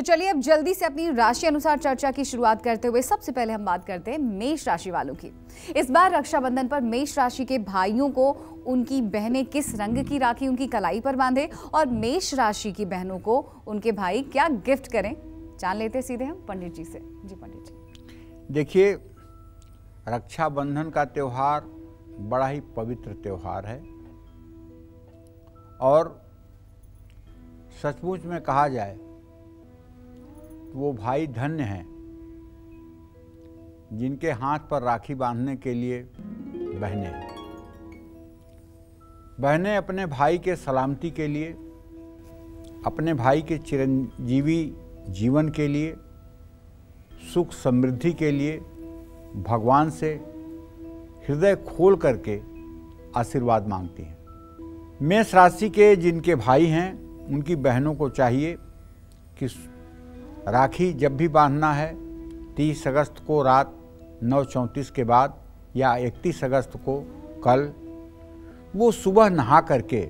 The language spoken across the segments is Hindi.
तो चलिए अब जल्दी से अपनी राशि अनुसार चर्चा की शुरुआत करते हुए सबसे पहले हम बात करते हैं मेष राशि वालों की। इस बार रक्षाबंधन पर मेष राशि के भाइयों को उनकी बहनें किस रंग की राखी उनकी कलाई पर बांधे और मेष राशि की बहनों को उनके भाई क्या गिफ्ट करें, जान लेते सीधे हम पंडित जी से। जी पंडित जी। देखिए, रक्षाबंधन का त्यौहार बड़ा ही पवित्र त्यौहार है और सचमुच में कहा जाए तो वो भाई धन्य हैं जिनके हाथ पर राखी बांधने के लिए बहनें हैं। बहनें अपने भाई के सलामती के लिए, अपने भाई के चिरंजीवी जीवन के लिए, सुख समृद्धि के लिए भगवान से हृदय खोल करके आशीर्वाद मांगती हैं। मेष राशि के जिनके भाई हैं उनकी बहनों को चाहिए कि राखी जब भी बांधना है 30 अगस्त को रात 9:34 के बाद या 31 अगस्त को कल वो सुबह नहा करके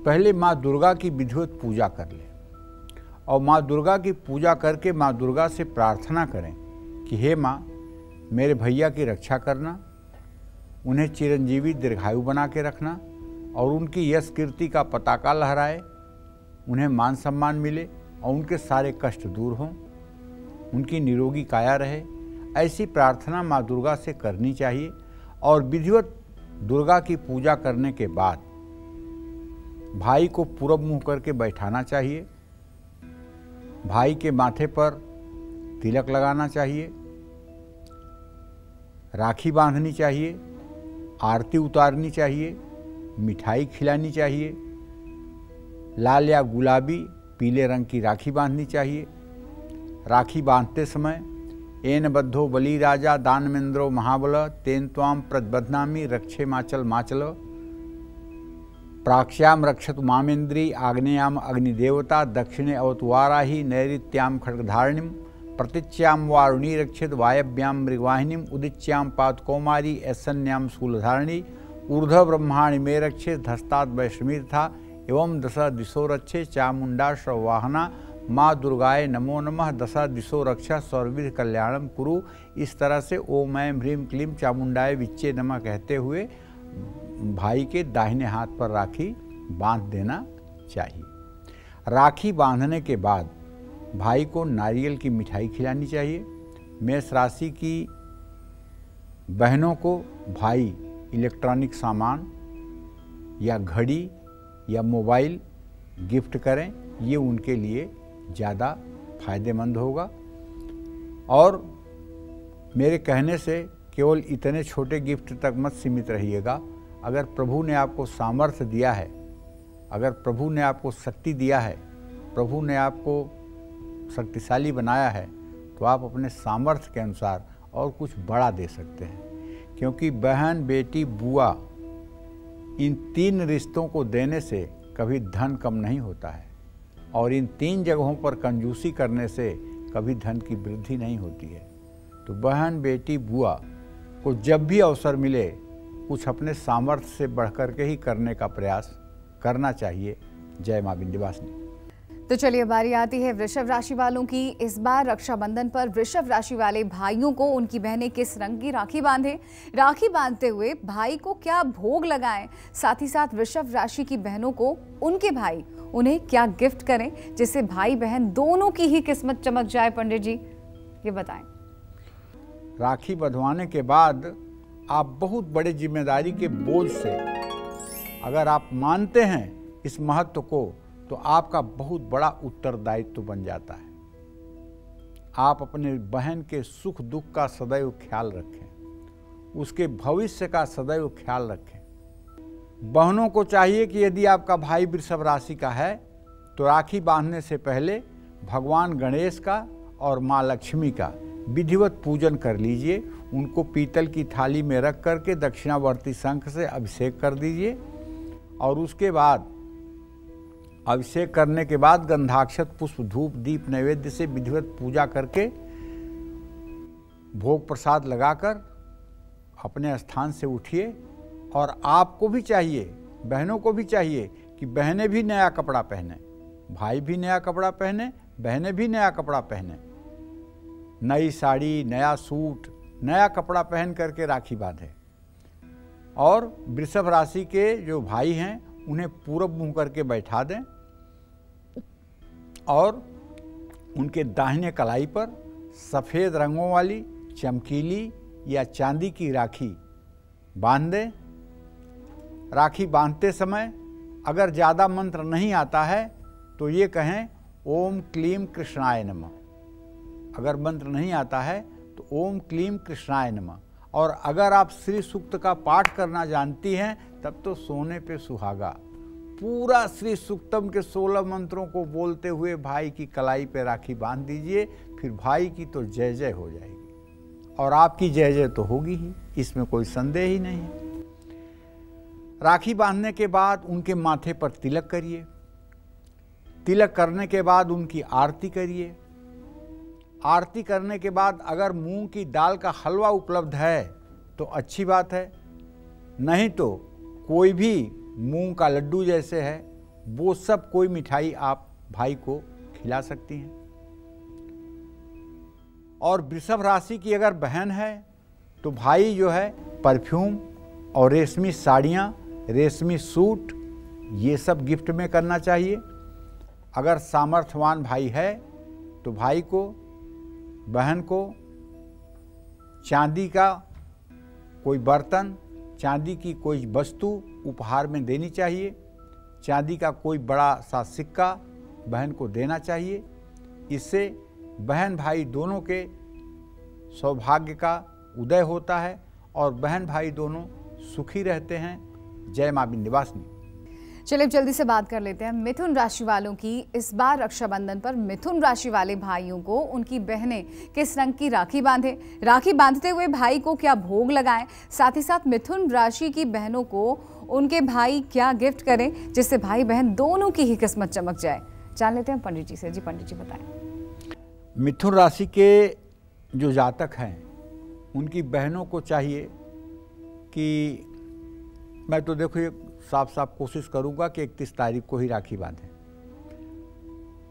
पहले माँ दुर्गा की विधिवत पूजा कर लें और माँ दुर्गा की पूजा करके माँ दुर्गा से प्रार्थना करें कि हे माँ, मेरे भैया की रक्षा करना, उन्हें चिरंजीवी दीर्घायु बना के रखना और उनकी यश कीर्ति का पताका लहराए, उन्हें मान सम्मान मिले और उनके सारे कष्ट दूर हों, उनकी निरोगी काया रहे। ऐसी प्रार्थना माँ दुर्गा से करनी चाहिए और विधिवत दुर्गा की पूजा करने के बाद भाई को पूरब मुँह करके बैठाना चाहिए, भाई के माथे पर तिलक लगाना चाहिए, राखी बांधनी चाहिए, आरती उतारनी चाहिए, मिठाई खिलानी चाहिए, लाल या गुलाबी पीले रंग की राखी बांधनी चाहिए। राखी बांधते समय एन बद्धो बली राजा दानमेंद्रो महाबल तेन त्वाम प्रबध्नामि रक्षे माचल माचल प्राक्ष्याम रक्षतु मामेन्द्री आग्नेयाम अग्निदेवता दक्षिणे अवतुवाराही नैऋत्याम खड्गधारिणीम प्रतिच्याम वारुणी रक्षित वायव्याम मृगवाहिनीम उदिच्याम पादकौमारी ऐसन्याम शूलधारिणी ऊर्ध ब्रह्माणि में रक्षे धस्तात् वैष्णवीर था एवं दशा दिशो रक्षे चामुंडा श्रवाहना माँ दुर्गाए नमो नमः दशा दिशो रक्षा सर्वविध कल्याणम कुरु। इस तरह से ओम ऐं ह्रीं क्लीं चामुंडाए विच्चे नमः कहते हुए भाई के दाहिने हाथ पर राखी बांध देना चाहिए। राखी बांधने के बाद भाई को नारियल की मिठाई खिलानी चाहिए। मेष राशि की बहनों को भाई इलेक्ट्रॉनिक सामान या घड़ी या मोबाइल गिफ्ट करें, ये उनके लिए ज़्यादा फायदेमंद होगा। और मेरे कहने से केवल इतने छोटे गिफ्ट तक मत सीमित रहिएगा। अगर प्रभु ने आपको सामर्थ्य दिया है, अगर प्रभु ने आपको शक्ति दिया है, प्रभु ने आपको शक्तिशाली बनाया है, तो आप अपने सामर्थ्य के अनुसार और कुछ बड़ा दे सकते हैं। क्योंकि बहन, बेटी, बुआ, इन 3 रिश्तों को देने से कभी धन कम नहीं होता है और इन 3 जगहों पर कंजूसी करने से कभी धन की वृद्धि नहीं होती है। तो बहन, बेटी, बुआ को जब भी अवसर मिले कुछ अपने सामर्थ्य से बढ़कर के ही करने का प्रयास करना चाहिए। जय माँ विंध्यवासिनी। तो चलिए बारी आती है वृषभ राशि वालों की। इस बार रक्षाबंधन पर वृषभ राशि वाले भाइयों को उनकी बहनें किस रंग की राखी बांधें, राखी बांधते हुए भाई को क्या भोग लगाएं, साथ ही साथ वृषभ राशि की बहनों को उनके भाई उन्हें क्या गिफ्ट करें जिससे भाई बहन दोनों की ही किस्मत चमक जाए। पंडित जी ये बताएं। राखी बंधवाने के बाद आप बहुत बड़े जिम्मेदारी के बोझ से अगर आप मानते हैं इस महत्व को, तो आपका बहुत बड़ा उत्तरदायित्व बन जाता है। आप अपने बहन के सुख दुख का सदैव ख्याल रखें, उसके भविष्य का सदैव ख्याल रखें। बहनों को चाहिए कि यदि आपका भाई वृषभ राशि का है तो राखी बांधने से पहले भगवान गणेश का और माँ लक्ष्मी का विधिवत पूजन कर लीजिए। उनको पीतल की थाली में रख करके दक्षिणावर्ती शंख से अभिषेक कर दीजिए और उसके बाद अभिषेक करने के बाद गंधाक्षत पुष्प धूप दीप नैवेद्य से विधिवत पूजा करके भोग प्रसाद लगाकर अपने स्थान से उठिए। और आपको भी चाहिए, बहनों को भी चाहिए कि बहनें भी नया कपड़ा पहने, भाई भी नया कपड़ा पहने, बहनें भी नया कपड़ा पहने, नई साड़ी, नया सूट, नया कपड़ा पहन करके राखी बांधे। और वृषभ राशि के जो भाई हैं उन्हें पूरब मुंह करके बैठा दें और उनके दाहिने कलाई पर सफ़ेद रंगों वाली चमकीली या चांदी की राखी बांध दें। राखी बांधते समय अगर ज़्यादा मंत्र नहीं आता है तो ये कहें ओम क्लीम कृष्णाय नमः। अगर मंत्र नहीं आता है तो ओम क्लीम कृष्णाय नमः। और अगर आप श्री सूक्त का पाठ करना जानती हैं तब तो सोने पे सुहागा। पूरा श्री सूक्तम के 16 मंत्रों को बोलते हुए भाई की कलाई पे राखी बांध दीजिए, फिर भाई की तो जय जय हो जाएगी और आपकी जय जय तो होगी ही, इसमें कोई संदेह ही नहीं है। राखी बांधने के बाद उनके माथे पर तिलक करिए। तिलक करने के बाद उनकी आरती करिए। आरती करने के बाद अगर मूंग की दाल का हलवा उपलब्ध है तो अच्छी बात है, नहीं तो कोई भी मूंग का लड्डू जैसे है वो सब कोई मिठाई आप भाई को खिला सकती हैं। और वृषभ राशि की अगर बहन है तो भाई जो है परफ्यूम और रेशमी साड़ियाँ, रेशमी सूट ये सब गिफ्ट में करना चाहिए। अगर सामर्थ्यवान भाई है तो भाई को, बहन को चांदी का कोई बर्तन, चांदी की कोई वस्तु उपहार में देनी चाहिए। चांदी का कोई बड़ा सा सिक्का बहन को देना चाहिए। इससे बहन भाई दोनों के सौभाग्य का उदय होता है और बहन भाई दोनों सुखी रहते हैं। जय मां विंध्यवासिनी। चलिए अब जल्दी से बात कर लेते हैं मिथुन राशि वालों की। इस बार रक्षाबंधन पर मिथुन राशि वाले भाइयों को उनकी बहनें किस रंग की राखी बांधे, राखी बांधते हुए भाई को क्या भोग लगाएं, साथ ही साथ मिथुन राशि की बहनों को उनके भाई क्या गिफ्ट करें जिससे भाई बहन दोनों की ही किस्मत चमक जाए, जान लेते हैं पंडित जी से। जी पंडित जी बताएं। मिथुन राशि के जो जातक हैं उनकी बहनों को चाहिए कि मैं तो देखो ये साफ साफ कोशिश करूंगा कि 31 तारीख को ही राखी बांधें।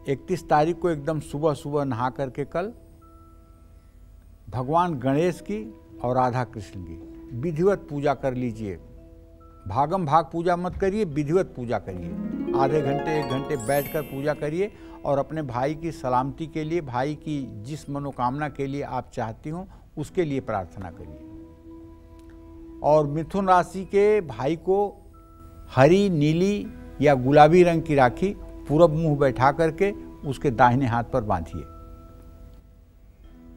31 तारीख को एकदम सुबह सुबह नहा करके कल भगवान गणेश की और राधा कृष्ण की विधिवत पूजा कर लीजिए। भागम भाग पूजा मत करिए, विधिवत पूजा करिए। आधे घंटे 1 घंटे बैठकर पूजा करिए और अपने भाई की सलामती के लिए, भाई की जिस मनोकामना के लिए आप चाहती हो उसके लिए प्रार्थना करिए। और मिथुन राशि के भाई को हरी, नीली या गुलाबी रंग की राखी पूरब मुंह बैठा करके उसके दाहिने हाथ पर बांधिए।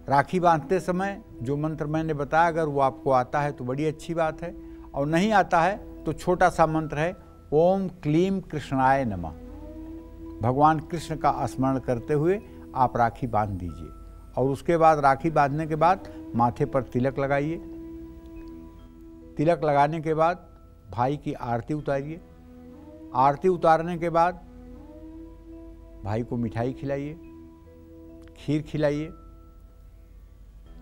राखी बांधते समय जो मंत्र मैंने बताया अगर वो आपको आता है तो बड़ी अच्छी बात है, और नहीं आता है तो छोटा सा मंत्र है ओम क्लीम कृष्णाय नमः। भगवान कृष्ण का स्मरण करते हुए आप राखी बांध दीजिए। और उसके बाद राखी बांधने के बाद माथे पर तिलक लगाइए। तिलक लगाने के बाद भाई की आरती उतारिए। आरती उतारने के बाद भाई को मिठाई खिलाइए, खीर खिलाइए।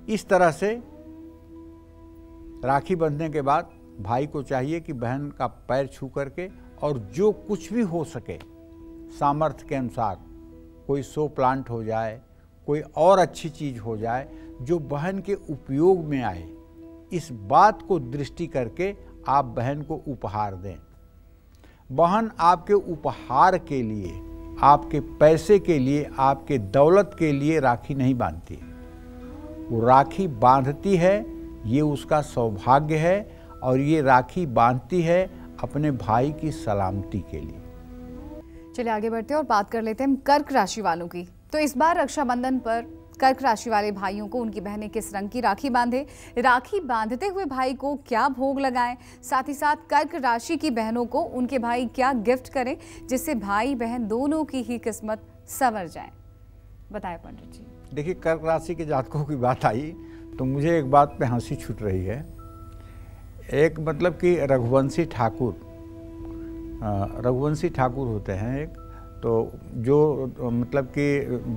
इस तरह से राखी बंधने के बाद भाई को चाहिए कि बहन का पैर छू करके और जो कुछ भी हो सके सामर्थ्य के अनुसार, कोई 100 प्लांट हो जाए, कोई और अच्छी चीज़ हो जाए जो बहन के उपयोग में आए, इस बात को दृष्टि करके आप बहन को उपहार दें। बहन आपके उपहार के लिए, आपके पैसे के लिए, आपके दौलत के लिए राखी नहीं बांधती। वो राखी बांधती है, ये उसका सौभाग्य है और ये राखी बांधती है अपने भाई की सलामती के लिए। चलिए आगे बढ़ते हैं और बात कर लेते हैं कर्क राशि वालों की। तो इस बार रक्षाबंधन पर कर्क राशि वाले भाइयों को उनकी बहनें किस रंग की राखी बांधे, राखी बांधते हुए भाई को क्या भोग लगाएं, साथ ही साथ कर्क राशि की बहनों को उनके भाई क्या गिफ्ट करें जिससे भाई बहन दोनों की ही किस्मत संवर जाए, बताएं पंडित जी। देखिए, कर्क राशि के जातकों की बात आई तो मुझे एक बात पे हंसी छूट रही है। एक मतलब कि रघुवंशी ठाकुर होते हैं एक, तो जो मतलब कि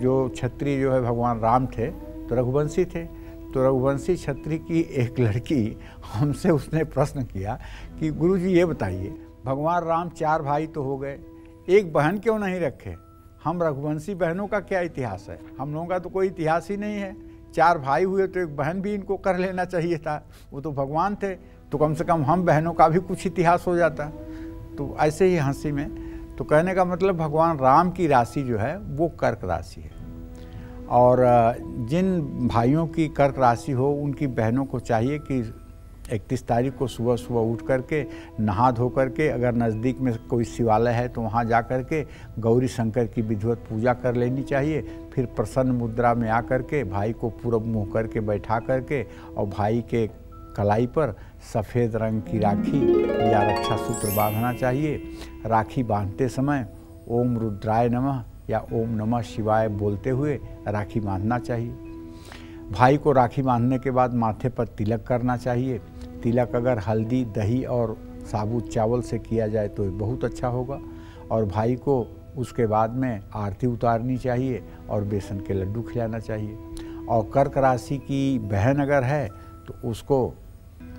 जो क्षत्रिय जो है भगवान राम थे तो रघुवंशी थे। तो रघुवंशी क्षत्रिय की एक लड़की हमसे उसने प्रश्न किया कि गुरुजी ये बताइए, भगवान राम 4 भाई तो हो गए, एक बहन क्यों नहीं रखे? हम रघुवंशी बहनों का क्या इतिहास है? हम लोगों का तो कोई इतिहास ही नहीं है। 4 भाई हुए तो एक बहन भी इनको कर लेना चाहिए था। वो तो भगवान थे, तो कम से कम हम बहनों का भी कुछ इतिहास हो जाता। तो ऐसे ही हंसी में, तो कहने का मतलब भगवान राम की राशि जो है वो कर्क राशि है। और जिन भाइयों की कर्क राशि हो उनकी बहनों को चाहिए कि 31 तारीख को सुबह सुबह उठ करके नहा धो करके, अगर नज़दीक में कोई शिवालय है तो वहाँ जा करके गौरी शंकर की विधिवत पूजा कर लेनी चाहिए। फिर प्रसन्न मुद्रा में आ करके भाई को पूरब मुँह करके बैठा करके और भाई के कलाई पर सफ़ेद रंग की राखी या रक्षा सूत्र बांधना चाहिए। राखी बांधते समय ओम रुद्राय नमः या ओम नमः शिवाय बोलते हुए राखी बांधना चाहिए। भाई को राखी बांधने के बाद माथे पर तिलक करना चाहिए। तिलक अगर हल्दी, दही और साबुत चावल से किया जाए तो बहुत अच्छा होगा। और भाई को उसके बाद में आरती उतारनी चाहिए और बेसन के लड्डू खिलाना चाहिए। और कर्क राशि की बहन अगर है तो उसको,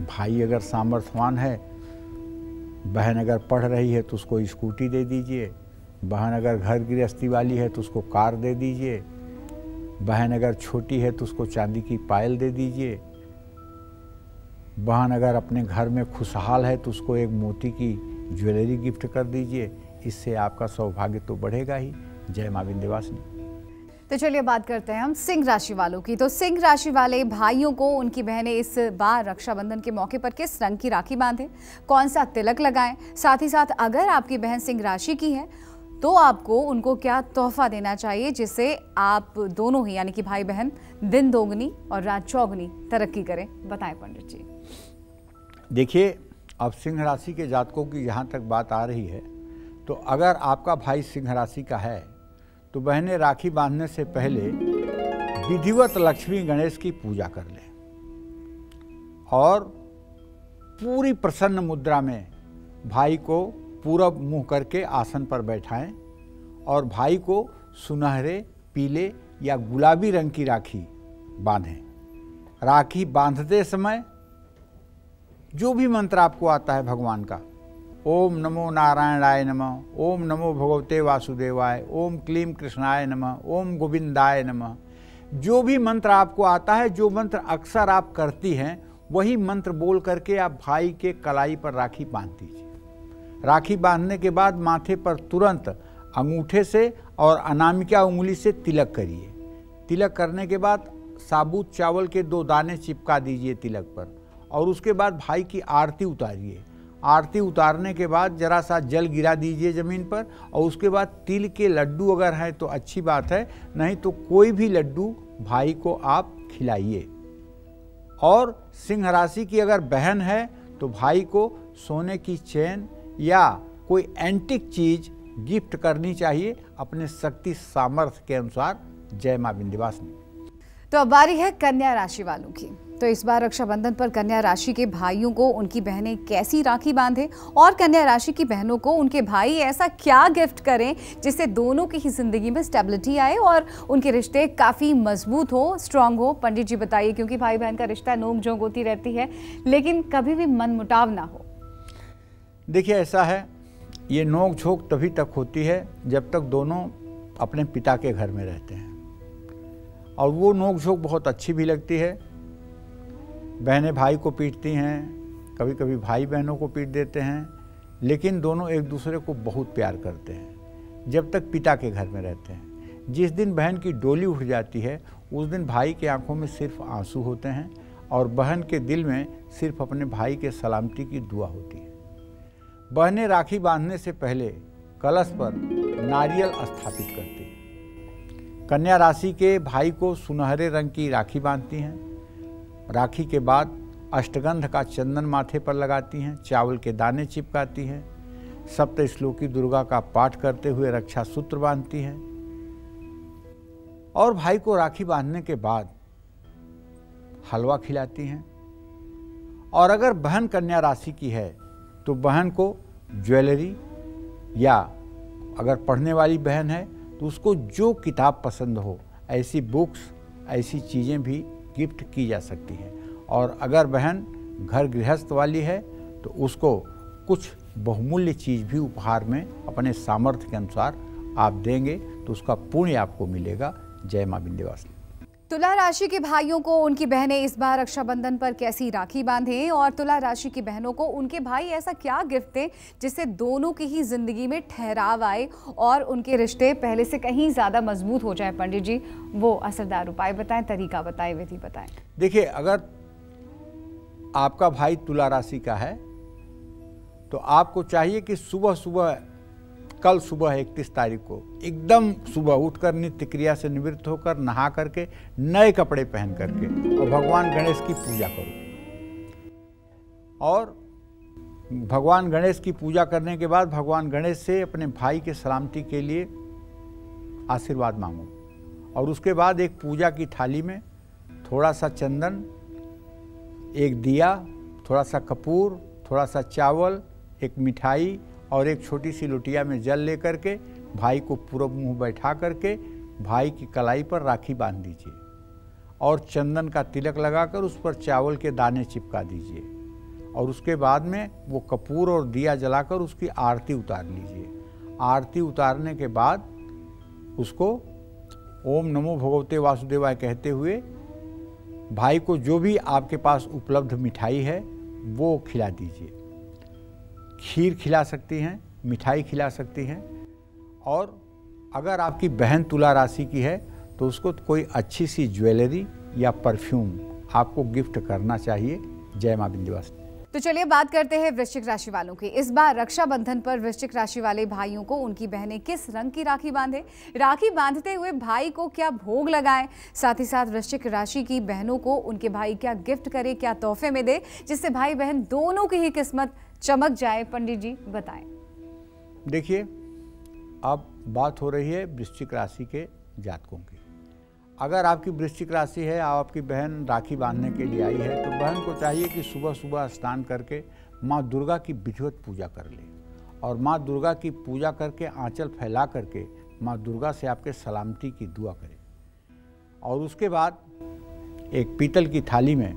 भाई अगर सामर्थ्यवान है, बहन अगर पढ़ रही है तो उसको स्कूटी दे दीजिए। बहन अगर घर गृहस्थी वाली है तो उसको कार दे दीजिए। बहन अगर छोटी है तो उसको चांदी की पायल दे दीजिए। बहन अगर अपने घर में खुशहाल है तो उसको एक मोती की ज्वेलरी गिफ्ट कर दीजिए। इससे आपका सौभाग्य तो बढ़ेगा ही। जय मां विंध्यवासिनी। तो चलिए बात करते हैं हम सिंह राशि वालों की। तो सिंह राशि वाले भाइयों को उनकी बहनें इस बार रक्षाबंधन के मौके पर किस रंग की राखी बांधें, कौन सा तिलक लगाएं, साथ ही साथ अगर आपकी बहन सिंह राशि की है तो आपको उनको क्या तोहफा देना चाहिए जिससे आप दोनों ही यानी कि भाई बहन दिन दोगुनी और रात चौगुनी तरक्की करें, बताएं पंडित जी। देखिए, अब सिंह राशि के जातकों की जहाँ तक बात आ रही है, तो अगर आपका भाई सिंह राशि का है तो बहनें राखी बांधने से पहले विधिवत लक्ष्मी गणेश की पूजा कर लें और पूरी प्रसन्न मुद्रा में भाई को पूरब मुंह करके आसन पर बैठाएं और भाई को सुनहरे, पीले या गुलाबी रंग की राखी बांधें। राखी बांधते समय जो भी मंत्र आपको आता है भगवान का, ओम नमो नारायणाय नमः, ओम नमो भगवते वासुदेवाय, ओम क्लीम कृष्णाय नमः, ओम गोविंदाय नमः, जो भी मंत्र आपको आता है, जो मंत्र अक्सर आप करती हैं, वही मंत्र बोल करके आप भाई के कलाई पर राखी बांध दीजिए। राखी बांधने के बाद माथे पर तुरंत अंगूठे से और अनामिका उंगली से तिलक करिए। तिलक करने के बाद साबुत चावल के 2 दाने चिपका दीजिए तिलक पर और उसके बाद भाई की आरती उतारिए। आरती उतारने के बाद जरा सा जल गिरा दीजिए ज़मीन पर और उसके बाद तिल के लड्डू अगर हैं तो अच्छी बात है, नहीं तो कोई भी लड्डू भाई को आप खिलाइए। और सिंह राशि की अगर बहन है तो भाई को सोने की चेन या कोई एंटिक चीज गिफ्ट करनी चाहिए अपने शक्ति सामर्थ्य के अनुसार। जय मां विंध्यवासिनी। तो अब बारी है कन्या राशि वालों की। तो इस बार रक्षाबंधन पर कन्या राशि के भाइयों को उनकी बहनें कैसी राखी बांधें और कन्या राशि की बहनों को उनके भाई ऐसा क्या गिफ्ट करें जिससे दोनों की ही जिंदगी में स्टेबिलिटी आए और उनके रिश्ते काफ़ी मजबूत हो, स्ट्रांग हो। पंडित जी बताइए, क्योंकि भाई बहन का रिश्ता नोक झोंक होती रहती है लेकिन कभी भी मनमुटाव ना हो। देखिए, ऐसा है, ये नोक झोंक तभी तक होती है जब तक दोनों अपने पिता के घर में रहते हैं और वो नोक झोंक बहुत अच्छी भी लगती है। बहनें भाई को पीटती हैं, कभी कभी भाई बहनों को पीट देते हैं, लेकिन दोनों एक दूसरे को बहुत प्यार करते हैं जब तक पिता के घर में रहते हैं। जिस दिन बहन की डोली उठ जाती है उस दिन भाई की आंखों में सिर्फ आंसू होते हैं और बहन के दिल में सिर्फ अपने भाई के सलामती की दुआ होती है। बहनें राखी बांधने से पहले कलश पर नारियल स्थापित करती हैं। कन्या राशि के भाई को सुनहरे रंग की राखी बांधती हैं। राखी के बाद अष्टगंध का चंदन माथे पर लगाती हैं, चावल के दाने चिपकाती हैं, सप्तश्लोकी दुर्गा का पाठ करते हुए रक्षा सूत्र बांधती हैं और भाई को राखी बांधने के बाद हलवा खिलाती हैं। और अगर बहन कन्या राशि की है तो बहन को ज्वेलरी या अगर पढ़ने वाली बहन है तो उसको जो किताब पसंद हो ऐसी बुक्स, ऐसी चीज़ें भी गिफ्ट की जा सकती हैं। और अगर बहन घर गृहस्थ वाली है तो उसको कुछ बहुमूल्य चीज़ भी उपहार में अपने सामर्थ्य के अनुसार आप देंगे तो उसका पुण्य आपको मिलेगा। जय मां विंध्यवासिनी। तुला राशि के भाइयों को उनकी बहनें इस बार रक्षाबंधन पर कैसी राखी बांधें और तुला राशि की बहनों को उनके भाई ऐसा क्या गिफ्ट दें जिससे दोनों की ही जिंदगी में ठहराव आए और उनके रिश्ते पहले से कहीं ज्यादा मजबूत हो जाए। पंडित जी, वो असरदार उपाय बताएं, तरीका बताएं, विधि बताएं। देखिए, अगर आपका भाई तुला राशि का है तो आपको चाहिए कि कल सुबह 31 तारीख को एकदम सुबह उठकर नित्य क्रिया से निवृत्त होकर नहा करके नए कपड़े पहन करके और भगवान गणेश की पूजा करो। और भगवान गणेश की पूजा करने के बाद भगवान गणेश से अपने भाई के सलामती के लिए आशीर्वाद मांगो। और उसके बाद एक पूजा की थाली में थोड़ा सा चंदन, एक दिया, थोड़ा सा कपूर, थोड़ा सा चावल, एक मिठाई और एक छोटी सी लोटिया में जल लेकर के भाई को पूरब मुंह बैठा करके भाई की कलाई पर राखी बांध दीजिए और चंदन का तिलक लगाकर उस पर चावल के दाने चिपका दीजिए। और उसके बाद में वो कपूर और दिया जलाकर उसकी आरती उतार लीजिए। आरती उतारने के बाद उसको ओम नमो भगवते वासुदेवाय कहते हुए भाई को जो भी आपके पास उपलब्ध मिठाई है वो खिला दीजिए। खीर खिला सकती हैं, मिठाई खिला सकती हैं। और अगर आपकी बहन तुला राशि की है तो उसको कोई अच्छी सी ज्वेलरी या परफ्यूम आपको गिफ्ट करना चाहिए। जय मां विंध्यवासिनी। तो चलिए बात करते हैं वृश्चिक राशि वालों की। इस बार रक्षाबंधन पर वृश्चिक राशि वाले भाइयों को उनकी बहनें किस रंग की राखी बांधें, राखी बांधते हुए भाई को क्या भोग लगाएं, साथ ही साथ वृश्चिक राशि की बहनों को उनके भाई क्या गिफ्ट करें, क्या तोहफे में दे जिससे भाई बहन दोनों की ही किस्मत चमक जाए। पंडित जी बताएं। देखिए, अब बात हो रही है वृश्चिक राशि के जातकों की। अगर आपकी वृश्चिक राशि है, आपकी बहन राखी बांधने के लिए आई है तो बहन को चाहिए कि सुबह सुबह स्नान करके माँ दुर्गा की विधिवत पूजा कर ले और माँ दुर्गा की पूजा करके आंचल फैला करके माँ दुर्गा से आपके सलामती की दुआ करे। और उसके बाद एक पीतल की थाली में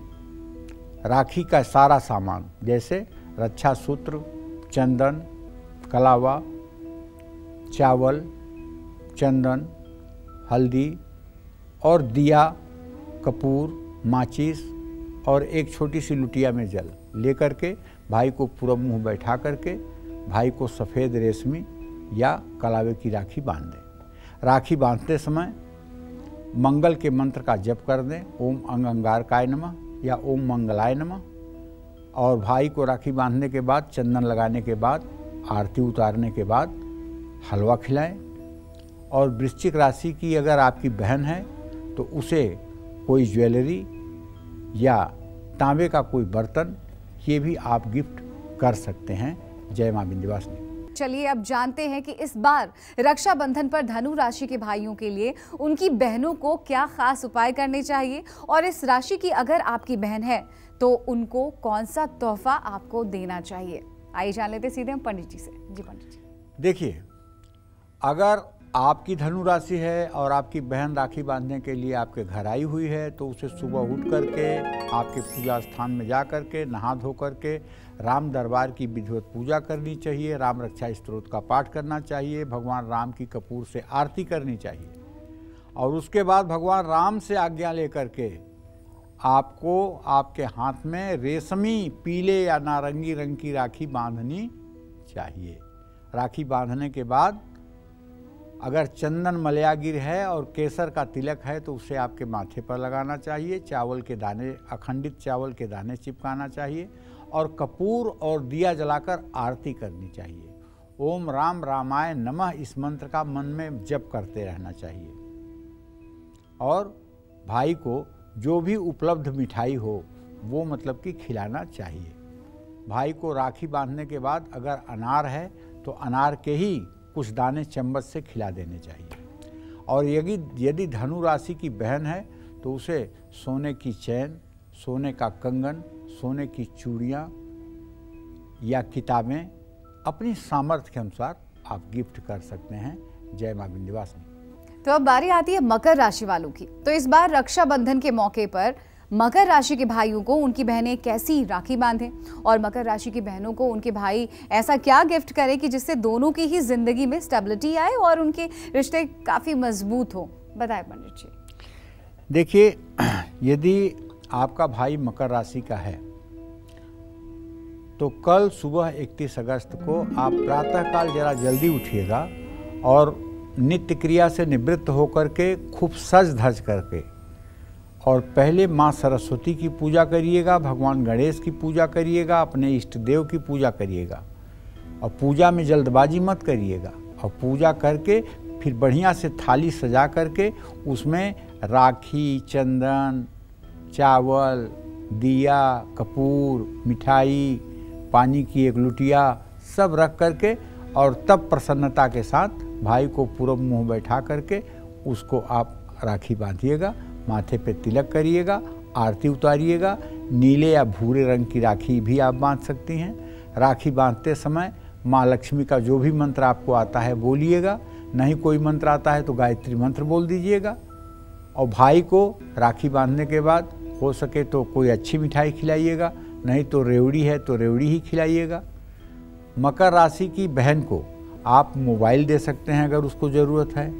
राखी का सारा सामान जैसे रक्षा सूत्र, चंदन, कलावा, चावल, चंदन, हल्दी और दिया, कपूर, माचिस और एक छोटी सी लुटिया में जल लेकर के भाई को पूरब मुंह बैठा करके भाई को सफ़ेद रेशमी या कलावे की राखी बांध दें। राखी बांधते समय मंगल के मंत्र का जप कर दें, ओम अंगारकाय नमः या ओम मंगलाय नमः। और भाई को राखी बांधने के बाद, चंदन लगाने के बाद, आरती उतारने के बाद हलवा खिलाएं। और वृश्चिक राशि की अगर आपकी बहन है तो उसे कोई ज्वेलरी या तांबे का कोई बर्तन ये भी आप गिफ्ट कर सकते हैं। जय मां विंध्यवासिनी। चलिए अब जानते हैं कि इस बार रक्षाबंधन पर धनु राशि के भाइयों के लिए उनकी बहनों को क्या खास उपाय करने चाहिए और इस राशि की अगर आपकी बहन है तो उनको कौन सा तोहफा आपको देना चाहिए। आइए जान लेते सीधे हम पंडित जी से। जी पंडित जी। देखिए, अगर आपकी धनु राशि है और आपकी बहन राखी बांधने के लिए आपके घर आई हुई है तो उसे सुबह उठ करके आपके पूजा स्थान में जा करके नहा धो करके राम दरबार की विधिवत पूजा करनी चाहिए। राम रक्षा स्तोत्र का पाठ करना चाहिए। भगवान राम की कपूर से आरती करनी चाहिए। और उसके बाद भगवान राम से आज्ञा लेकर के आपको आपके हाथ में रेशमी, पीले या नारंगी रंग की राखी बांधनी चाहिए। राखी बांधने के बाद अगर चंदन मलयागिर है और केसर का तिलक है तो उसे आपके माथे पर लगाना चाहिए। चावल के दाने, अखंडित चावल के दाने चिपकाना चाहिए और कपूर और दिया जलाकर आरती करनी चाहिए। ओम राम रामाय नमः इस मंत्र का मन में जप करते रहना चाहिए। और भाई को जो भी उपलब्ध मिठाई हो वो मतलब कि खिलाना चाहिए। भाई को राखी बांधने के बाद अगर अनार है तो अनार के ही कुछ दाने चम्मच से खिला देने चाहिए। और यदि धनु राशि की बहन है तो उसे सोने की चैन, सोने का कंगन, सोने की चूड़ियाँ या किताबें अपनी सामर्थ्य के अनुसार आप गिफ्ट कर सकते हैं। जय मां विंध्यवासिनी। तो अब बारी आती है मकर राशि वालों की। तो इस बार रक्षाबंधन के मौके पर मकर राशि के भाइयों को उनकी बहनें कैसी राखी बांधें और मकर राशि की बहनों को उनके भाई ऐसा क्या गिफ्ट करें कि जिससे दोनों की ही जिंदगी में स्टेबिलिटी आए और उनके रिश्ते काफी मजबूत हो, बताएं पंडित जी। देखिए, यदि आपका भाई मकर राशि का है तो कल सुबह 31 अगस्त को आप प्रातःकाल जरा जल्दी उठिएगा और नित्य क्रिया से निवृत्त होकर के खूब सज धज करके और पहले माँ सरस्वती की पूजा करिएगा, भगवान गणेश की पूजा करिएगा, अपने इष्ट देव की पूजा करिएगा और पूजा में जल्दबाजी मत करिएगा। और पूजा करके फिर बढ़िया से थाली सजा करके उसमें राखी, चंदन, चावल, दिया, कपूर, मिठाई, पानी की एक लुटिया सब रख करके और तब प्रसन्नता के साथ भाई को पूरब मुंह बैठा करके उसको आप राखी बांधिएगा, माथे पे तिलक करिएगा, आरती उतारिएगा। नीले या भूरे रंग की राखी भी आप बांध सकती हैं। राखी बांधते समय माँ लक्ष्मी का जो भी मंत्र आपको आता है बोलिएगा, नहीं कोई मंत्र आता है तो गायत्री मंत्र बोल दीजिएगा। और भाई को राखी बांधने के बाद हो सके तो कोई अच्छी मिठाई खिलाइएगा, नहीं तो रेवड़ी है तो रेवड़ी ही खिलाइएगा। मकर राशि की बहन को आप मोबाइल दे सकते हैं अगर उसको ज़रूरत है।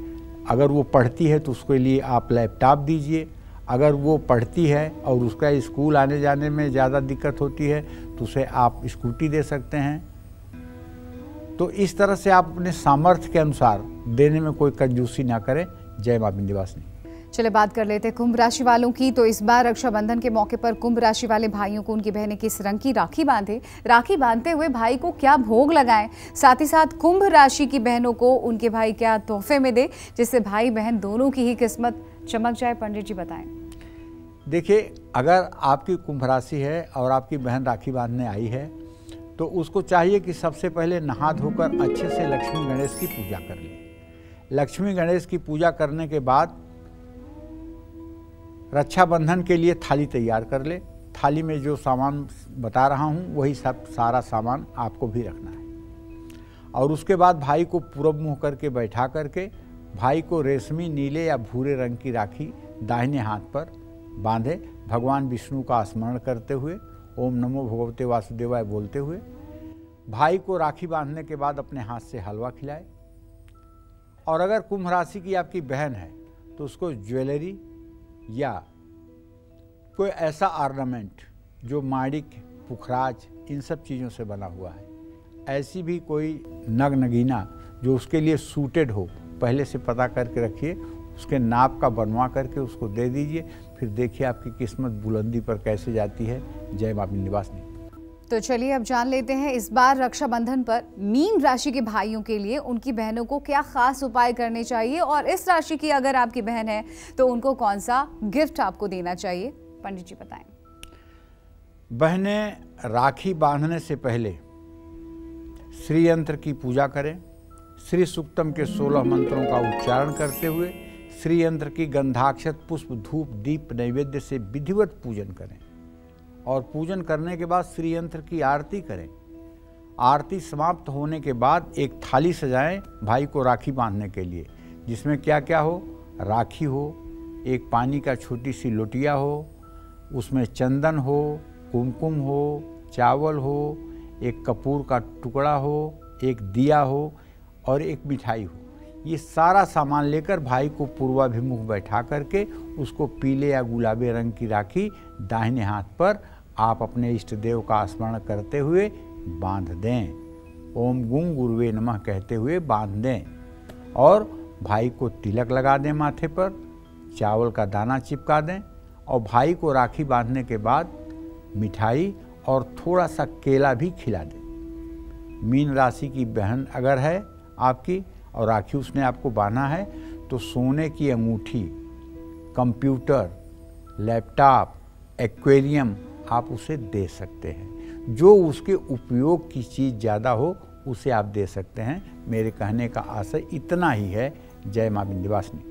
अगर वो पढ़ती है तो उसके लिए आप लैपटॉप दीजिए। अगर वो पढ़ती है और उसका स्कूल आने जाने में ज़्यादा दिक्कत होती है तो उसे आप स्कूटी दे सकते हैं। तो इस तरह से आप अपने सामर्थ्य के अनुसार देने में कोई कंजूसी ना करें। जय मां विंध्यवासिनी। चलिए बात कर लेते हैं कुंभ राशि वालों की। तो इस बार रक्षाबंधन के मौके पर कुंभ राशि वाले भाइयों को उनकी बहनें किस रंग की राखी बांधे, राखी बांधते हुए भाई को क्या भोग लगाएं, साथ ही साथ कुंभ राशि की बहनों को उनके भाई क्या तोहफे में दे जिससे भाई बहन दोनों की ही किस्मत चमक जाए, पंडित जी बताएं। देखिए, अगर आपकी कुंभ राशि है और आपकी बहन राखी बांधने आई है तो उसको चाहिए कि सबसे पहले नहा धोकर अच्छे से लक्ष्मी गणेश की पूजा कर ले। लक्ष्मी गणेश की पूजा करने के बाद रक्षाबंधन के लिए थाली तैयार कर ले। थाली में जो सामान बता रहा हूँ वही सब सारा सामान आपको भी रखना है। और उसके बाद भाई को पूरब मुँह करके बैठा करके भाई को रेशमी, नीले या भूरे रंग की राखी दाहिने हाथ पर बांधे, भगवान विष्णु का स्मरण करते हुए, ओम नमो भगवते वासुदेवाय बोलते हुए। भाई को राखी बांधने के बाद अपने हाथ से हलवा खिलाए। और अगर कुंभ राशि की आपकी बहन है तो उसको ज्वेलरी या कोई ऐसा ऑर्नामेंट जो माणिक, पुखराज, इन सब चीज़ों से बना हुआ है, ऐसी भी कोई नग नगीना जो उसके लिए सूटेड हो, पहले से पता करके रखिए, उसके नाप का बनवा करके उसको दे दीजिए। फिर देखिए आपकी किस्मत बुलंदी पर कैसे जाती है। जय मां विंध्यवासिनी। तो चलिए अब जान लेते हैं इस बार रक्षाबंधन पर मीन राशि के भाइयों के लिए उनकी बहनों को क्या खास उपाय करने चाहिए और इस राशि की अगर आपकी बहन है तो उनको कौन सा गिफ्ट आपको देना चाहिए, पंडित जी बताएं। बहनें राखी बांधने से पहले श्री यंत्र की पूजा करें। श्री सूक्तम के 16 मंत्रों का उच्चारण करते हुए श्री यंत्र की गंधाक्षत, पुष्प, धूप, दीप नैवेद्य से विधिवत पूजन करें और पूजन करने के बाद श्री यंत्र की आरती करें। आरती समाप्त होने के बाद एक थाली सजाएं भाई को राखी बांधने के लिए, जिसमें क्या क्या हो, राखी हो, एक पानी का छोटी सी लोटिया हो, उसमें चंदन हो, कुमकुम हो, चावल हो, एक कपूर का टुकड़ा हो, एक दिया हो और एक मिठाई हो। ये सारा सामान लेकर भाई को पूर्वाभिमुख बैठा करके उसको पीले या गुलाबी रंग की राखी दाहिने हाथ पर आप अपने इष्ट देव का स्मरण करते हुए बांध दें। ओम गुं गुरुवे नमः कहते हुए बांध दें और भाई को तिलक लगा दें, माथे पर चावल का दाना चिपका दें और भाई को राखी बांधने के बाद मिठाई और थोड़ा सा केला भी खिला दें। मीन राशि की बहन अगर है आपकी और राखी उसने आपको बांधा है तो सोने की अंगूठी, कंप्यूटर, लैपटॉप, एक्वेरियम आप उसे दे सकते हैं। जो उसके उपयोग की चीज़ ज़्यादा हो उसे आप दे सकते हैं। मेरे कहने का आशय इतना ही है। जय मां विंध्यवासिनी।